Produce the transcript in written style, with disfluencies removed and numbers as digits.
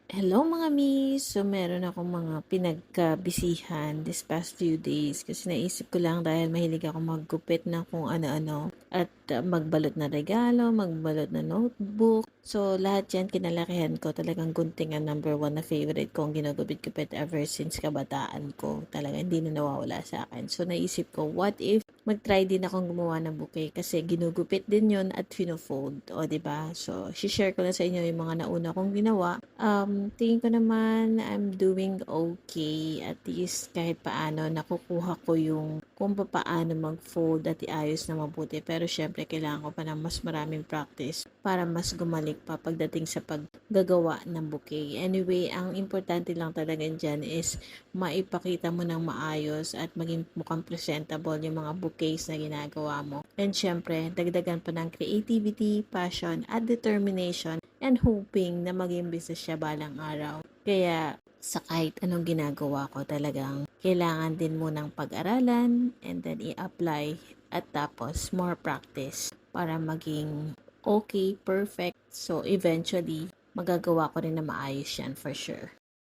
Hello mga miss! So meron akong mga pinagkabisihan this past few days kasi naisip ko lang dahil mahilig ako maggupit ng kung ano-ano at magbalot na regalo, magbalot na notebook. So lahat yan kinalakihan ko, talagang gunting ang number one na favorite kong ginugupit-gupit ever since kabataan ko. Talaga hindi na nawawala sa akin. So naisip ko, what if mag-try din akong gumawa ng bouquet kasi ginugupit din yon at fino-fold. O, ba diba? So, share ko na sa inyo yung mga nauna kong ginawa. Tingin ko naman I'm doing okay. At least kahit paano nakukuha ko yung kung paano mag-fold at iayos na mabuti. Pero syempre, kailangan ko pa ng mas maraming practice para mas gumalik pa pagdating sa paggagawa ng bouquet. Anyway, ang importante lang talaga dyan is maipakita mo ng maayos at maging mukhang presentable yung mga bouquets na ginagawa mo. And syempre, dagdagan pa ng creativity, passion, at determination and hoping na maging business siya balang araw. Kaya sa kahit anong ginagawa ko talagang kailangan din munang pag-aralan and then i-apply at tapos more practice para maging okay, perfect. So eventually, magagawa ko rin na maayos yan for sure.